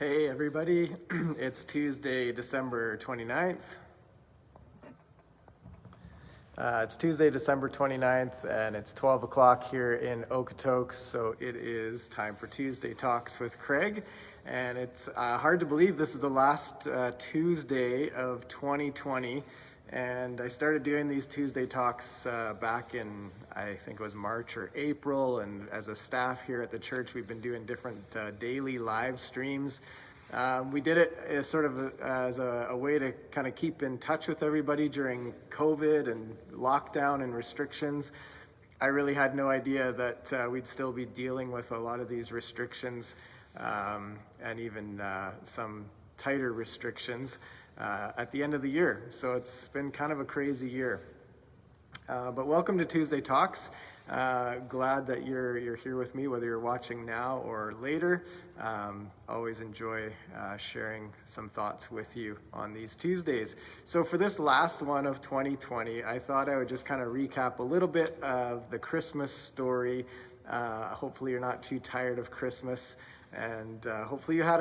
Hey everybody, it's Tuesday, December 29th. It's Tuesday, December 29th, and it's 12 o'clock here in Okotoks, so it is time for Tuesday Talks with Craig. And it's hard to believe this is the last Tuesday of 2020, and I started doing these Tuesday Talks back in, I think it was March or April, and as a staff here at the church, we've been doing different daily live streams. We did it as sort of as a way to kind of keep in touch with everybody during COVID and lockdown and restrictions. I really had no idea that we'd still be dealing with a lot of these restrictions and even some tighter restrictions at the end of the year. So it's been kind of a crazy year. But welcome to Tuesday Talks. Glad that you're here with me, whether you're watching now or later. Always enjoy sharing some thoughts with you on these Tuesdays. So for this last one of 2020, I thought I would just kind of recap a little bit of the Christmas story. Hopefully you're not too tired of Christmas, and hopefully you had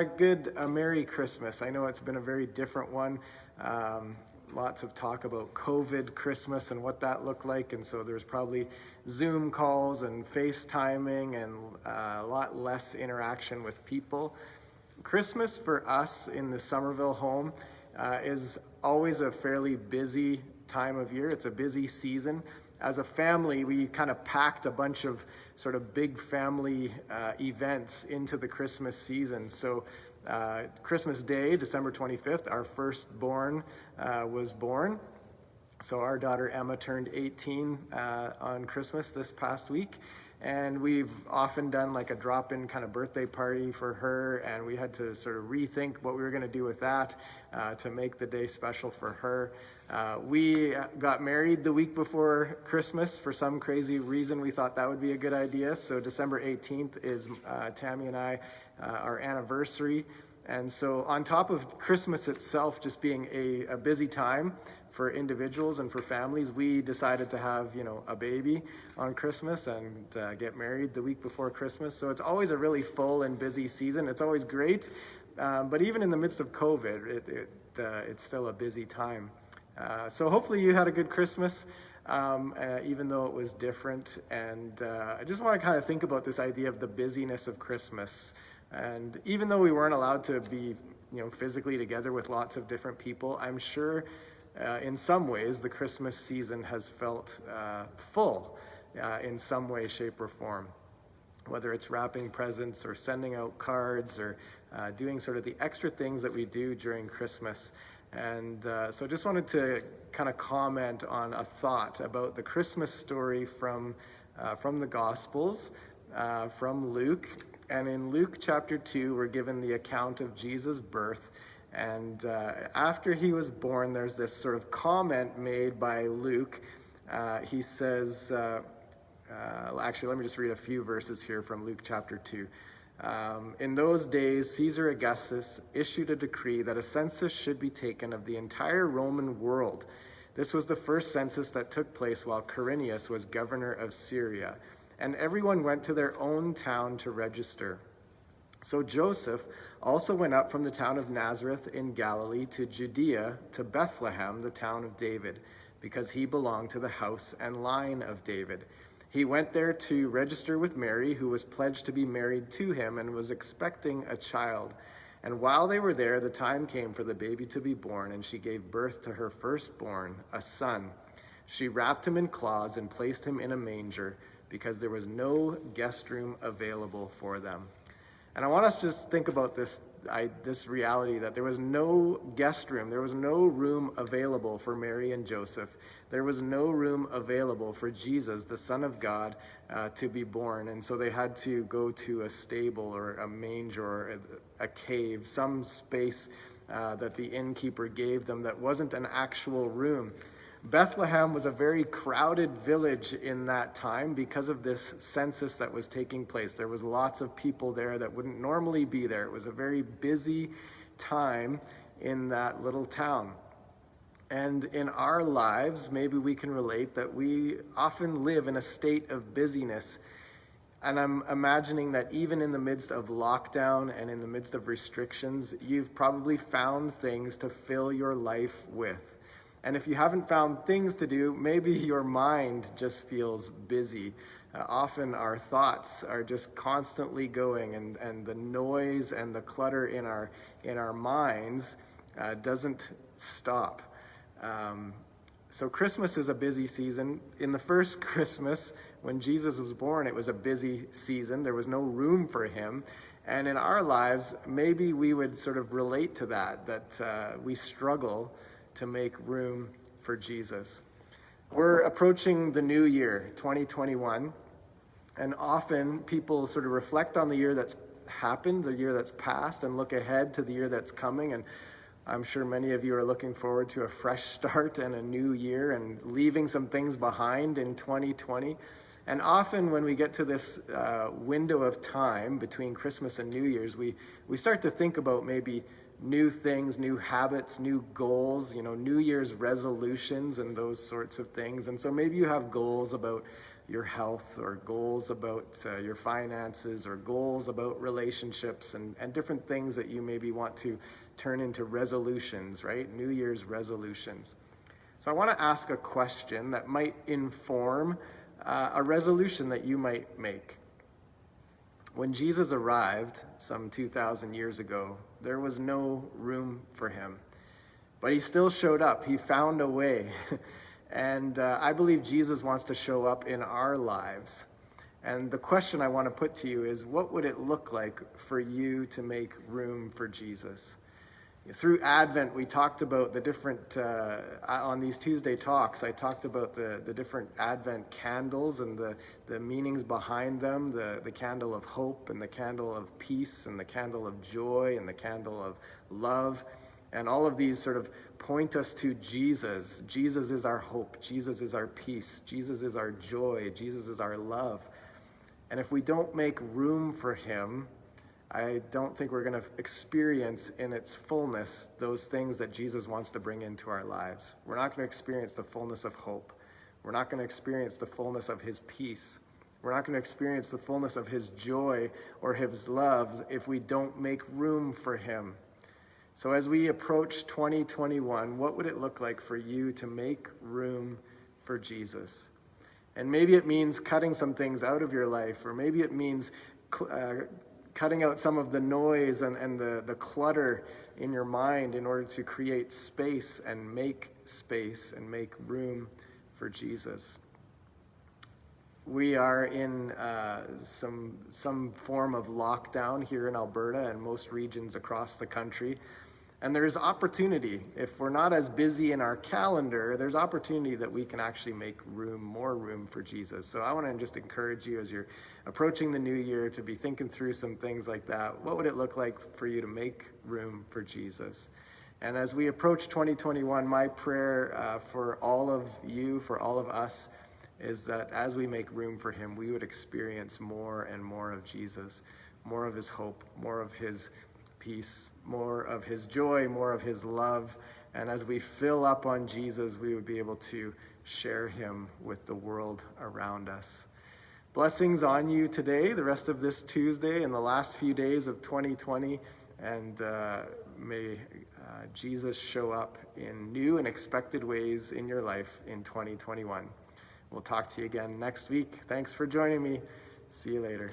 a Merry Christmas. I know it's been a very different one. Lots of talk about COVID Christmas and what that looked like, and so there's probably Zoom calls and FaceTiming and a lot less interaction with people. Christmas for us in the Somerville home is always a fairly busy time of year. It's a busy season. As a family, we kind of packed a bunch of sort of big family events into the Christmas season. So Christmas Day, December 25th, our firstborn was born. So our daughter Emma turned 18 on Christmas this past week. And we've often done like a drop-in kind of birthday party for her, and we had to sort of rethink what we were going to do with that to make the day special for her. We got married the week before Christmas. For some crazy reason, we thought that would be a good idea. So December 18th is Tammy and I, our anniversary. And so on top of Christmas itself just being a busy time for individuals and for families, we decided to have, a baby on Christmas and get married the week before Christmas. So it's always a really full and busy season. It's always great, but even in the midst of COVID, it's still a busy time. So hopefully you had a good Christmas, even though it was different. And I just want to kind of think about this idea of the busyness of Christmas. And even though we weren't allowed to be, physically together with lots of different people, I'm sure in some ways the Christmas season has felt full in some way, shape, or form. Whether it's wrapping presents or sending out cards or doing sort of the extra things that we do during Christmas. And so I just wanted to kind of comment on a thought about the Christmas story from the Gospels, from Luke. And in Luke chapter 2, we're given the account of Jesus' birth. And after he was born, there's this sort of comment made by Luke. He says, actually, let me just read a few verses here from Luke chapter 2. In those days, Caesar Augustus issued a decree that a census should be taken of the entire Roman world. This was the first census that took place while Quirinius was governor of Syria. And everyone went to their own town to register. So Joseph also went up from the town of Nazareth in Galilee to Judea, to Bethlehem, the town of David, because he belonged to the house and line of David. He went there to register with Mary, who was pledged to be married to him and was expecting a child. And while they were there, the time came for the baby to be born, and she gave birth to her firstborn, a son. She wrapped him in cloths and placed him in a manger, because there was no guest room available for them. And I want us to just think about this reality that there was no guest room. There was no room available for Mary and Joseph. There was no room available for Jesus, the Son of God, to be born. And so they had to go to a stable or a manger or a cave, some space that the innkeeper gave them that wasn't an actual room. Bethlehem was a very crowded village in that time because of this census that was taking place. There was lots of people there that wouldn't normally be there. It was a very busy time in that little town. And in our lives, maybe we can relate that we often live in a state of busyness And I'm imagining that even in the midst of lockdown and in the midst of restrictions, you've probably found things to fill your life with. And if you haven't found things to do, maybe your mind just feels busy. Often our thoughts are just constantly going, and the noise and the clutter in our minds doesn't stop. So Christmas is a busy season. In the first Christmas, when Jesus was born, it was a busy season. There was no room for him. And in our lives, maybe we would sort of relate to that we struggle to make room for Jesus. We're approaching the new year, 2021, and often people sort of reflect on the year that's happened, the year that's passed, and look ahead to the year that's coming. And I'm sure many of you are looking forward to a fresh start and a new year and leaving some things behind in 2020. And often when we get to this window of time between Christmas and New Year's, we start to think about maybe new things, new habits, new goals, New Year's resolutions and those sorts of things. And so maybe you have goals about your health, or goals about your finances, or goals about relationships, and different things that you maybe want to turn into resolutions, right? New Year's resolutions. So I want to ask a question that might inform a resolution that you might make. When Jesus arrived some 2,000 years ago, there was no room for him, but he still showed up. He found a way. And I believe Jesus wants to show up in our lives. And the question I want to put to you is, what would it look like for you to make room for Jesus? Through Advent, we talked about the different, on these Tuesday talks, I talked about the different Advent candles and the meanings behind them, the candle of hope, and the candle of peace, and the candle of joy, and the candle of love. And all of these sort of point us to Jesus. Jesus is our hope. Jesus is our peace. Jesus is our joy. Jesus is our love. And if we don't make room for him, I don't think we're going to experience in its fullness those things that Jesus wants to bring into our lives. We're not going to experience the fullness of hope. We're not going to experience the fullness of his peace. We're not going to experience the fullness of his joy or his love if we don't make room for him. So as we approach 2021, what would it look like for you to make room for Jesus? And maybe it means cutting some things out of your life, or maybe it means cutting out some of the noise and the clutter in your mind in order to create space and make room for Jesus. We are in some form of lockdown here in Alberta and most regions across the country. And there's opportunity. If we're not as busy in our calendar, there's opportunity that we can actually make more room for Jesus. So I want to just encourage you as you're approaching the new year to be thinking through some things like that. What would it look like for you to make room for Jesus? And as we approach 2021, my prayer for all of you, for all of us, is that as we make room for him, we would experience more and more of Jesus, more of his hope, more of his peace, more of his joy, more of his love. And as we fill up on Jesus, we would be able to share him with the world around us. Blessings on you today, the rest of this Tuesday and the last few days of 2020. And may Jesus show up in new and expected ways in your life in 2021. We'll talk to you again next week. Thanks for joining me. See you later.